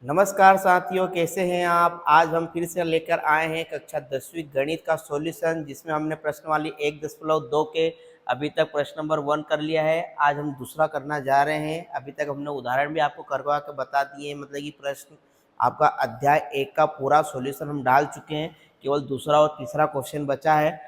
नमस्कार साथियों, कैसे हैं आप। आज हम फिर से लेकर आए हैं कक्षा 10वीं गणित का सॉल्यूशन, जिसमें हमने प्रश्नवाली 1.2 के अभी तक प्रश्न नंबर 1 कर लिया है। आज हम दूसरा करना जा रहे हैं। अभी तक हमने उदाहरण भी आपको करवा के बता दिए हैं, मतलब कि प्रश्न आपका अध्याय 1 का पूरा सॉल्यूशन हम डाल चुके हैं। केवल दूसरा और तीसरा क्वेश्चन बचा है।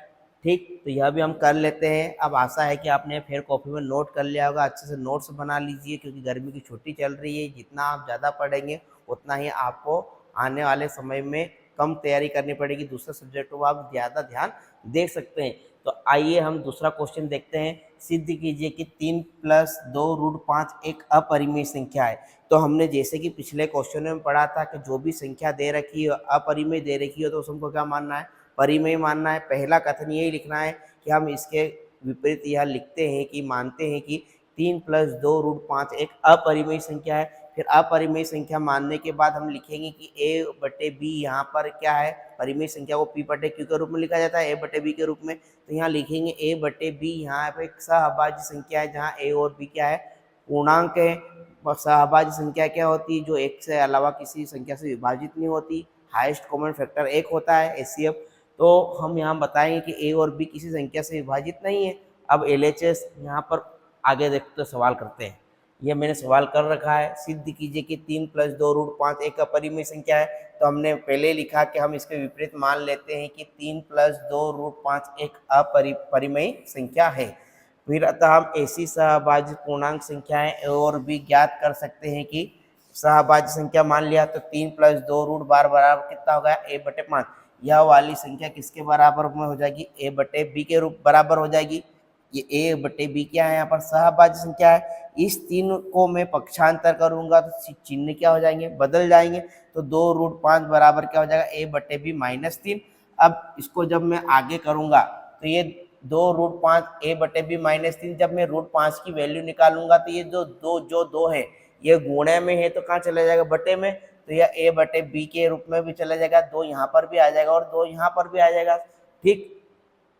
ठीक, तो यह भी हम कर लेते हैं। अब आशा है कि आपने फिर कॉपी में नोट कर लिया होगा। अच्छे से नोट्स बना लीजिए, क्योंकि गर्मी की छुट्टी चल रही है। जितना आप ज़्यादा पढ़ेंगे उतना ही आपको आने वाले समय में कम तैयारी करनी पड़ेगी। दूसरे सब्जेक्टों को आप ज़्यादा ध्यान दे सकते हैं। तो आइए हम दूसरा क्वेश्चन देखते हैं। सिद्ध कीजिए कि 3 + 2√5 एक अपरिमेय संख्या है। तो हमने जैसे कि पिछले क्वेश्चन में पढ़ा था कि जो भी संख्या दे रखी है, अपरिमेय दे रखी हो, तो उसको क्या मानना है, परिमेय मानना है। पहला कथन यही लिखना है कि हम इसके विपरीत यह लिखते हैं कि मानते हैं कि 3 + 2√5 एक अपरिमेय संख्या है। फिर अपरिमेय संख्या मानने के बाद हम लिखेंगे कि a/b यहाँ पर क्या है, परिमेय संख्या को p/q के रूप में लिखा जाता है, a/b के रूप में। तो यहाँ लिखेंगे a/b, यहाँ पे एक सहअभाज्य संख्या है जहाँ a और b क्या है, पूर्णांक है। सहअभाज्य संख्या क्या होती है, जो एक से अलावा किसी संख्या से विभाजित नहीं होती। हाईएस्ट कॉमन फैक्टर 1 होता है, HCF। तो हम यहाँ बताएंगे कि a और b किसी संख्या से विभाजित नहीं है। अब LHS यहाँ पर आगे देखते सवाल करते हैं। यह मैंने सवाल कर रखा है, सिद्ध कीजिए कि 3 + 2√5 एक अपरिमेय संख्या है। तो हमने पहले लिखा कि हम इसके विपरीत मान लेते हैं कि 3 + 2√5 एक अपरिमेय संख्या है। फिर अतः हम ऐसी सहअभाज्य पूर्णांक संख्याएं a और b ज्ञात कर सकते हैं कि सहअभाज्य संख्या मान लिया तो 3 + 2√12 बराबर कितना होगा, a/5। यह वाली संख्या किसके बराबर में हो जाएगी, a/b के रूप बराबर हो जाएगी। ये a/b क्या है, यहाँ पर सहअभाज्य संख्या है। इस 3 को मैं पक्षांतर करूंगा तो चिन्ह क्या हो जाएंगे, बदल जाएंगे। तो 2√5 बराबर क्या हो जाएगा, a/b - 3। अब इसको जब मैं आगे करूंगा तो ये 2√5 a/b - 3, जब मैं √5 की वैल्यू निकालूंगा तो ये जो दो है ये गुणे में है, तो कहाँ चला जाएगा, बटे में। तो यह a/b के रूप में भी चला जाएगा, 2 यहाँ पर भी आ जाएगा और 2 यहाँ पर भी आ जाएगा। ठीक,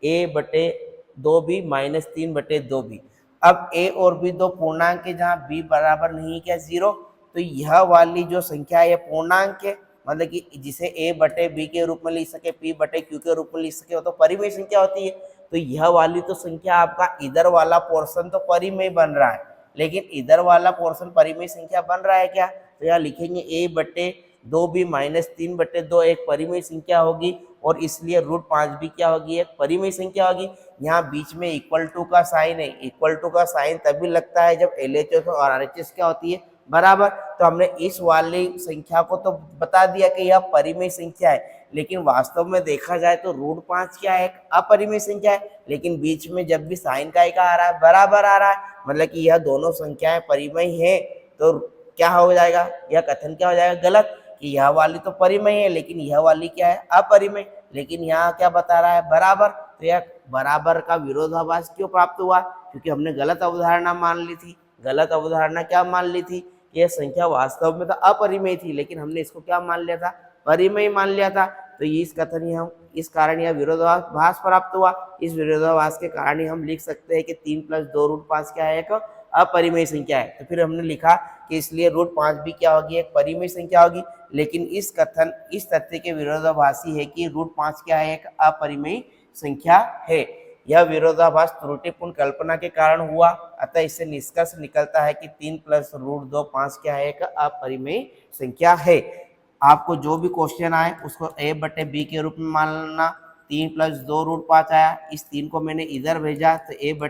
a/2b - 3/2b। अब a और b दो पूर्णांक है जहाँ b बराबर नहीं क्या, 0। तो यह वाली जो संख्या है पूर्णांक है, मतलब कि जिसे a/b के रूप में लिख सके, p/q के रूप में लिख सके, वो तो परिमेय संख्या होती है। तो यह वाली तो संख्या आपका इधर वाला पोर्शन तो परिमेय बन रहा है, लेकिन इधर वाला पोर्शन परिमेय संख्या बन रहा है क्या। तो यहाँ लिखेंगे a/2b - 3/2 एक परिमेय संख्या होगी, और इसलिए √5 भी क्या होगी, एक परिमेय संख्या होगी। यहाँ बीच में इक्वल टू का साइन है। इक्वल टू का साइन तभी लगता है जब LHS और RHS क्या होती है, बराबर। तो हमने इस वाली संख्या को तो बता दिया कि यह परिमेय संख्या है, लेकिन वास्तव में देखा जाए तो √5 क्या है, एक अपरिमेय संख्या है। लेकिन बीच में जब भी साइन का एक आ रहा है, बराबर आ रहा है, मतलब कि यह दोनों संख्याएं परिमेय है। तो क्या हो जाएगा, यह कथन क्या हो जाएगा, गलत, कि यह वाली तो परिमेय है लेकिन यह वाली क्या है, अपरिमेय। लेकिन यहाँ क्या बता रहा है, बराबर। तो यह बराबर का विरोधाभास क्यों प्राप्त हुआ, क्योंकि हमने गलत अवधारणा मान ली थी। गलत अवधारणा क्या मान ली थी, कि यह संख्या वास्तव में तो अपरिमेय थी, लेकिन हमने इसको क्या मान लिया था, परिमेय मान लिया था। तो इस कथन हम इस कारण यह विरोधाभास प्राप्त हुआ। इस विरोधाभास के कारण ही हम लिख सकते हैं कि 3 + 2√5 क्या है, एक अपरिमेय संख्या है। तो फिर हमने लिखा कि इसलिए √5 भी क्या होगी, एक परिमेय संख्या होगी। लेकिन इस कथन इस तथ्य के विरोधाभासी है कि √5 क्या है, एक अपरिमेय संख्या है। यह विरोधाभास त्रुटिपूर्ण कल्पना के कारण हुआ, अतः इससे निष्कर्ष निकलता है कि 3 + √5 क्या है, एक अपरिमेय संख्या है। आपको जो भी क्वेश्चन आए उसको a/b के रूप में मानना। 3 + 2√5 आया, इस 3 को मैंने इधर भेजा, तो a/b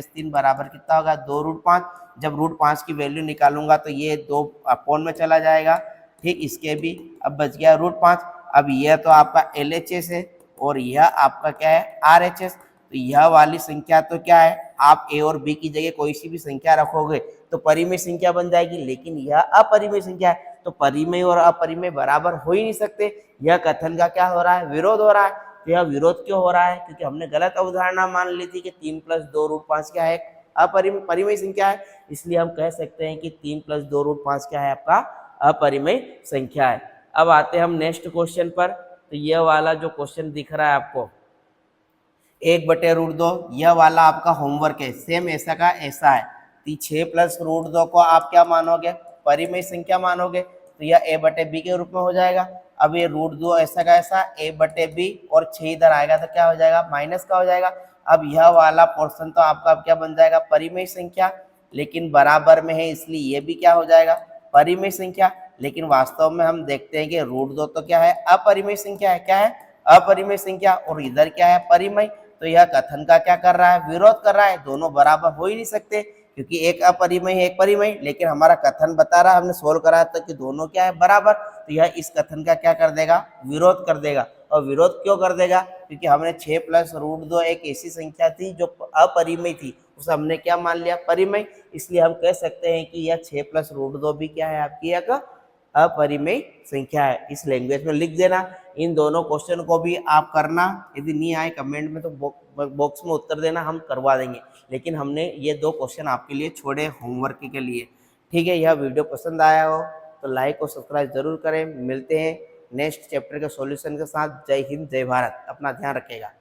- 3 बराबर कितना होगा, 2√5। जब √5 की वैल्यू निकालूंगा तो ये 2 अपोन में चला जाएगा। ठीक, इसके भी अब बच गया √5। अब यह तो आपका LHS है और यह आपका क्या है, RHS। तो यह वाली संख्या तो क्या है, आप a और b की जगह कोई सी भी संख्या रखोगे तो परिमेय संख्या बन जाएगी, लेकिन यह अपरिमेय संख्या है। तो परिमेय और अपरिमेय बराबर हो ही नहीं सकते। यह कथन का क्या हो रहा है, विरोध हो रहा है। तो यह विरोध क्यों हो रहा है, क्योंकि हमने गलत अवधारणा मान ली थी कि 3 + 2√5 क्या है, परिमेय संख्या है। इसलिए हम कह सकते हैं कि 3 + 2√5 क्या है, आपका अपरिमेय संख्या है। अब आते हैं हम नेक्स्ट क्वेश्चन पर। तो यह वाला जो क्वेश्चन दिख रहा है आपको, 1/√2, यह वाला आपका होमवर्क है, सेम ऐसा का ऐसा है। 6 + √2 को आप क्या मानोगे, परिमेय संख्या मानोगे। तो यह ए बटे बी के रूप में हो जाएगा। अब ये रूट 2 ऐसा का ऐसा ए बटे बी और 6 इधर आएगा तो क्या हो जाएगा, माइनस का हो जाएगा। अब यह वाला पोर्शन तो आपका अब क्या बन जाएगा, परिमेय संख्या, लेकिन बराबर में है इसलिए ये भी क्या हो जाएगा, परिमेय संख्या। लेकिन वास्तव में हम देखते हैं कि रूट 2 तो क्या है, अपरिमेय संख्या है। क्या है, अपरिमेय संख्या, और इधर क्या है, परिमेय। तो यह कथन का क्या कर रहा है, विरोध कर रहा है। दोनों बराबर हो ही नहीं सकते, क्योंकि एक अपरिमेय है एक परिमेय, लेकिन हमारा कथन बता रहा है, हमने सोल्व करा था कि दोनों क्या है, बराबर। तो यह इस कथन का क्या कर देगा, विरोध कर देगा। और विरोध क्यों कर देगा, क्योंकि हमने 6 प्लस रूट 2 एक ऐसी संख्या थी जो अपरिमेय थी, उसे हमने क्या मान लिया, परिमेय। इसलिए हम कह सकते हैं कि यह 6 प्लस रूट 2 भी क्या है, आपकी एक अपरिमेय संख्या है। इस लैंग्वेज में लिख देना। इन दोनों क्वेश्चन को भी आप करना, यदि नहीं आए कमेंट में तो बॉक्स में उत्तर देना, हम करवा देंगे। लेकिन हमने ये 2 क्वेश्चन आपके लिए छोड़े होमवर्क के लिए। ठीक है, यह वीडियो पसंद आया हो तो लाइक और सब्सक्राइब जरूर करें। मिलते हैं नेक्स्ट चैप्टर के सॉल्यूशन के साथ। जय हिंद, जय भारत, अपना ध्यान रखिएगा।